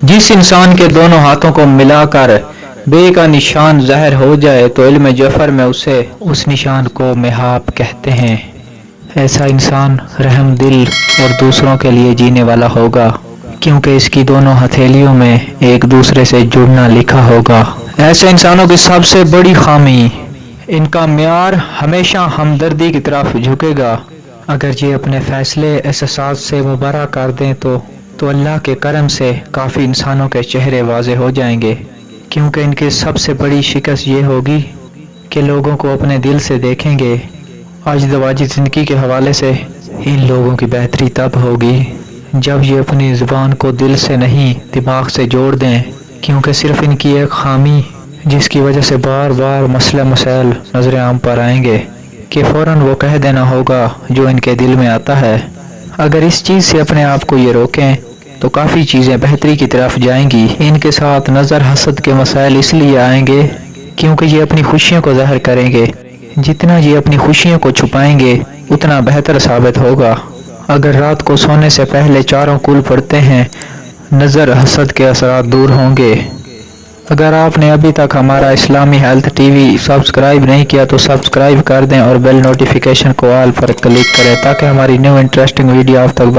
جس انسان کے دونوں ہاتھوں کو ملا کر بے کا نشان ظاہر ہو جائے تو علم جعفر میں اسے اس نشان کو محاب کہتے ہیں۔ ایسا انسان رحم دل اور دوسروں کے لیے جینے والا ہوگا، کیونکہ اس کی دونوں ہتھیلیوں میں ایک دوسرے سے جڑنا لکھا ہوگا۔ ایسے انسانوں کی سب سے بڑی خامی، ان کا معیار ہمیشہ ہمدردی کی طرف جھکے گا۔ اگر یہ اپنے فیصلے احساسات سے مبرا کر دیں تو اللہ کے کرم سے کافی انسانوں کے چہرے واضح ہو جائیں گے، کیونکہ ان کی سب سے بڑی شکست یہ ہوگی کہ لوگوں کو اپنے دل سے دیکھیں گے۔ آج دواجی زندگی کے حوالے سے ان لوگوں کی بہتری تب ہوگی جب یہ اپنی زبان کو دل سے نہیں دماغ سے جوڑ دیں، کیونکہ صرف ان کی ایک خامی جس کی وجہ سے بار بار مسئلہ مسائل نظر عام پر آئیں گے کہ فوراً وہ کہہ دینا ہوگا جو ان کے دل میں آتا ہے۔ اگر اس چیز سے اپنے آپ کو یہ روکیں تو کافی چیزیں بہتری کی طرف جائیں گی۔ ان کے ساتھ نظر حسد کے مسائل اس لیے آئیں گے کیونکہ یہ اپنی خوشیوں کو ظاہر کریں گے۔ جتنا یہ اپنی خوشیوں کو چھپائیں گے اتنا بہتر ثابت ہوگا۔ اگر رات کو سونے سے پہلے چاروں کل پڑھتے ہیں، نظر حسد کے اثرات دور ہوں گے۔ اگر آپ نے ابھی تک ہمارا اسلامی ہیلتھ ٹی وی سبسکرائب نہیں کیا تو سبسکرائب کر دیں اور بیل نوٹیفیکیشن کو آل پر کلک کریں تاکہ ہماری نیو انٹرسٹنگ ویڈیو آپ تک